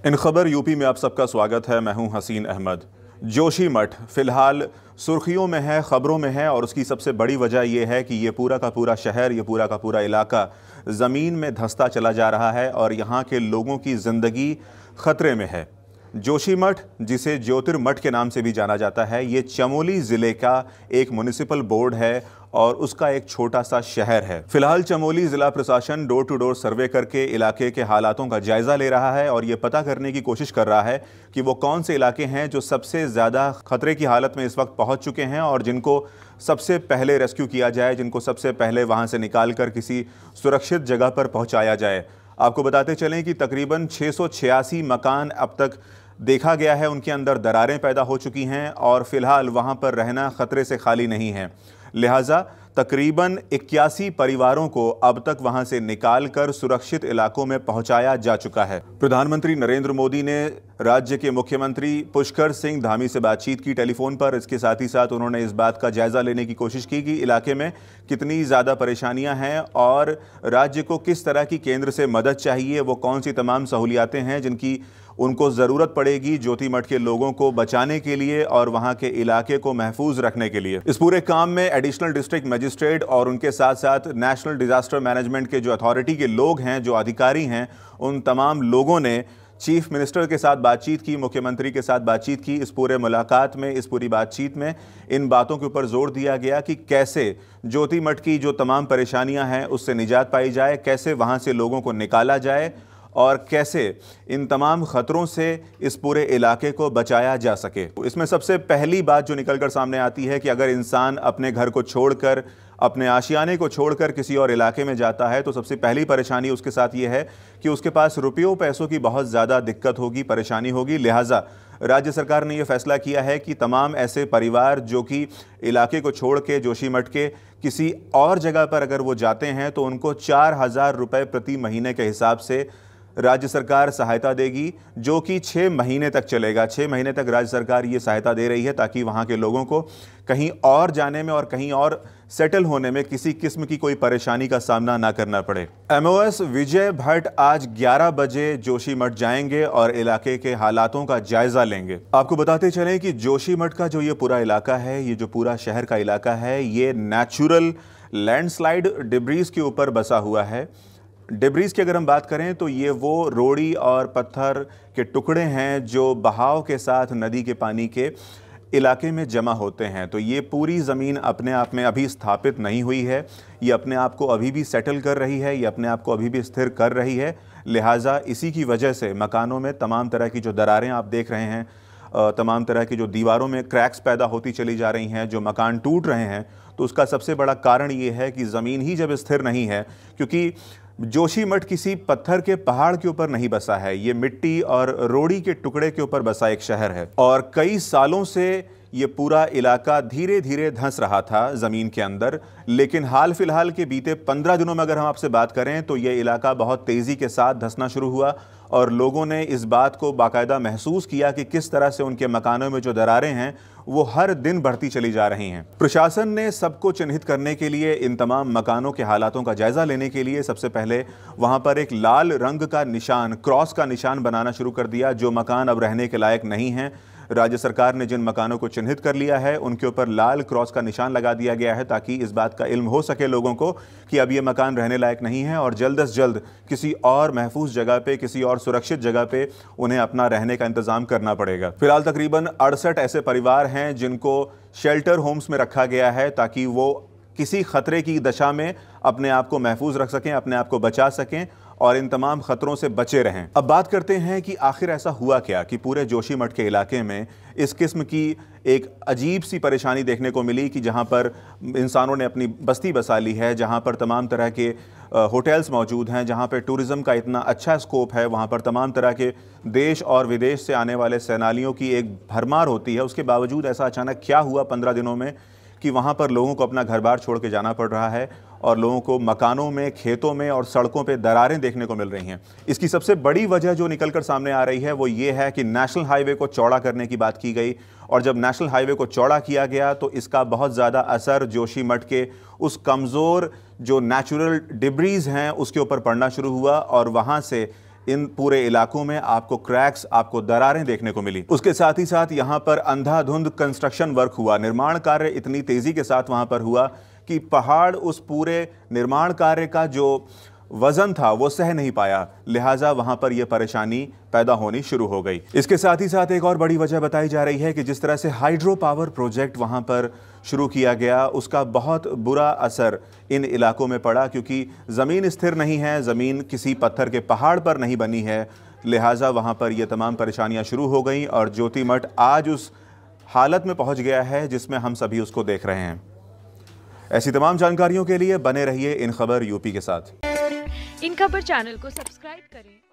इन खबर यूपी में आप सबका स्वागत है। मैं हूं हसीन अहमद। जोशीमठ फिलहाल सुर्खियों में है, खबरों में है, और उसकी सबसे बड़ी वजह यह है कि ये पूरा का पूरा शहर, ये पूरा का पूरा इलाका ज़मीन में धंसता चला जा रहा है और यहाँ के लोगों की ज़िंदगी ख़तरे में है। जोशीमठ, जिसे ज्योतिर्मठ के नाम से भी जाना जाता है, ये चमोली ज़िले का एक म्युनिसिपल बोर्ड है और उसका एक छोटा सा शहर है। फिलहाल चमोली ज़िला प्रशासन डोर टू डोर सर्वे करके इलाके के हालातों का जायज़ा ले रहा है और ये पता करने की कोशिश कर रहा है कि वो कौन से इलाके हैं जो सबसे ज़्यादा ख़तरे की हालत में इस वक्त पहुंच चुके हैं और जिनको सबसे पहले रेस्क्यू किया जाए, जिनको सबसे पहले वहां से निकाल कर किसी सुरक्षित जगह पर पहुँचाया जाए। आपको बताते चलें कि तकरीबन 686 मकान अब तक देखा गया है, उनके अंदर दरारें पैदा हो चुकी हैं और फिलहाल वहां पर रहना खतरे से खाली नहीं है। लिहाजा तकरीबन 81 परिवारों को अब तक वहां से निकाल कर सुरक्षित इलाकों में पहुंचाया जा चुका है। प्रधानमंत्री नरेंद्र मोदी ने राज्य के मुख्यमंत्री पुष्कर सिंह धामी से बातचीत की टेलीफोन पर। इसके साथ ही साथ उन्होंने इस बात का जायजा लेने की कोशिश की कि इलाके में कितनी ज़्यादा परेशानियां हैं और राज्य को किस तरह की केंद्र से मदद चाहिए, वो कौन सी तमाम सहूलियातें हैं जिनकी उनको ज़रूरत पड़ेगी जोशीमठ के लोगों को बचाने के लिए और वहां के इलाके को महफूज रखने के लिए। इस पूरे काम में एडिशनल डिस्ट्रिक्ट मजिस्ट्रेट और उनके साथ साथ नेशनल डिजास्टर मैनेजमेंट के जो अथॉरिटी के लोग हैं, जो अधिकारी हैं, उन तमाम लोगों ने चीफ मिनिस्टर के साथ बातचीत की, मुख्यमंत्री के साथ बातचीत की। इस पूरे मुलाकात में, इस पूरी बातचीत में इन बातों के ऊपर जोर दिया गया कि कैसे जोशीमठ की जो तमाम परेशानियां हैं उससे निजात पाई जाए, कैसे वहां से लोगों को निकाला जाए और कैसे इन तमाम ख़तरों से इस पूरे इलाके को बचाया जा सके। इसमें सबसे पहली बात जो निकल कर सामने आती है कि अगर इंसान अपने घर को छोड़कर, अपने आशियाने को छोड़कर किसी और इलाके में जाता है तो सबसे पहली परेशानी उसके साथ ये है कि उसके पास रुपयों पैसों की बहुत ज़्यादा दिक्कत होगी, परेशानी होगी। लिहाजा राज्य सरकार ने यह फैसला किया है कि तमाम ऐसे परिवार जो कि इलाके को छोड़ के जोशीमठ के किसी और जगह पर अगर वो जाते हैं तो उनको 4,000 रुपये प्रति महीने के हिसाब से राज्य सरकार सहायता देगी, जो कि 6 महीने तक चलेगा। 6 महीने तक राज्य सरकार ये सहायता दे रही है ताकि वहाँ के लोगों को कहीं और जाने में और कहीं और सेटल होने में किसी किस्म की कोई परेशानी का सामना ना करना पड़े। MOS विजय भट्ट आज 11 बजे जोशीमठ जाएंगे और इलाके के हालातों का जायजा लेंगे। आपको बताते चलें कि जोशीमठ का जो ये पूरा इलाका है, ये जो पूरा शहर का इलाका है, ये नेचुरल लैंडस्लाइड डिब्रीज के ऊपर बसा हुआ है। डिब्रीज की अगर हम बात करें तो ये वो रोड़ी और पत्थर के टुकड़े हैं जो बहाव के साथ नदी के पानी के इलाके में जमा होते हैं। तो ये पूरी ज़मीन अपने आप में अभी स्थापित नहीं हुई है, ये अपने आप को अभी भी सेटल कर रही है, ये अपने आप को अभी भी स्थिर कर रही है। लिहाजा इसी की वजह से मकानों में तमाम तरह की जो दरारें आप देख रहे हैं, तमाम तरह की जो दीवारों में क्रैक्स पैदा होती चली जा रही हैं, जो मकान टूट रहे हैं, तो उसका सबसे बड़ा कारण ये है कि ज़मीन ही जब स्थिर नहीं है, क्योंकि जोशीमठ किसी पत्थर के पहाड़ के ऊपर नहीं बसा है, ये मिट्टी और रोड़ी के टुकड़े के ऊपर बसा एक शहर है और कई सालों से ये पूरा इलाका धीरे धीरे धंस रहा था ज़मीन के अंदर। लेकिन हाल फिलहाल के बीते 15 दिनों में अगर हम आपसे बात करें तो ये इलाका बहुत तेज़ी के साथ धंसना शुरू हुआ और लोगों ने इस बात को बाकायदा महसूस किया कि किस तरह से उनके मकानों में जो दरारें हैं वो हर दिन बढ़ती चली जा रही हैं। प्रशासन ने सबको चिन्हित करने के लिए, इन तमाम मकानों के हालातों का जायज़ा लेने के लिए सबसे पहले वहाँ पर एक लाल रंग का निशान, क्रॉस का निशान बनाना शुरू कर दिया। जो मकान अब रहने के लायक नहीं हैं, राज्य सरकार ने जिन मकानों को चिन्हित कर लिया है उनके ऊपर लाल क्रॉस का निशान लगा दिया गया है ताकि इस बात का इल्म हो सके लोगों को कि अब ये मकान रहने लायक नहीं है और जल्द से जल्द किसी और महफूज जगह पे, किसी और सुरक्षित जगह पे उन्हें अपना रहने का इंतजाम करना पड़ेगा। फिलहाल तकरीबन 68 ऐसे परिवार हैं जिनको शेल्टर होम्स में रखा गया है ताकि वो किसी खतरे की दशा में अपने आप को महफूज रख सकें, अपने आप को बचा सकें और इन तमाम खतरों से बचे रहें। अब बात करते हैं कि आखिर ऐसा हुआ क्या कि पूरे जोशीमठ के इलाके में इस किस्म की एक अजीब सी परेशानी देखने को मिली कि जहां पर इंसानों ने अपनी बस्ती बसा ली है, जहां पर तमाम तरह के होटल्स मौजूद हैं, जहां पर टूरिज़्म का इतना अच्छा स्कोप है, वहां पर तमाम तरह के देश और विदेश से आने वाले सैलानियों की एक भरमार होती है। उसके बावजूद ऐसा अचानक क्या हुआ 15 दिनों में कि वहाँ पर लोगों को अपना घर बार छोड़ के जाना पड़ रहा है और लोगों को मकानों में, खेतों में और सड़कों पे दरारें देखने को मिल रही हैं। इसकी सबसे बड़ी वजह जो निकलकर सामने आ रही है वो ये है कि नेशनल हाईवे को चौड़ा करने की बात की गई और जब नेशनल हाईवे को चौड़ा किया गया तो इसका बहुत ज़्यादा असर जोशीमठ के उस कमज़ोर जो नेचुरल डिब्रीज़ हैं उसके ऊपर पड़ना शुरू हुआ और वहाँ से इन पूरे इलाकों में आपको क्रैक्स, आपको दरारें देखने को मिली। उसके साथ ही साथ यहां पर अंधाधुंध कंस्ट्रक्शन वर्क हुआ, निर्माण कार्य इतनी तेजी के साथ वहां पर हुआ कि पहाड़ उस पूरे निर्माण कार्य का जो वजन था वो सह नहीं पाया, लिहाजा वहां पर यह परेशानी पैदा होनी शुरू हो गई। इसके साथ ही साथ एक और बड़ी वजह बताई जा रही है कि जिस तरह से हाइड्रो पावर प्रोजेक्ट वहां पर शुरू किया गया, उसका बहुत बुरा असर इन इलाकों में पड़ा, क्योंकि ज़मीन स्थिर नहीं है, ज़मीन किसी पत्थर के पहाड़ पर नहीं बनी है, लिहाजा वहां पर यह तमाम परेशानियां शुरू हो गई और ज्योतिमठ आज उस हालत में पहुंच गया है जिसमें हम सभी उसको देख रहे हैं। ऐसी तमाम जानकारियों के लिए बने रहिए इन खबर यूपी के साथ। इन खबर चैनल को सब्सक्राइब करें।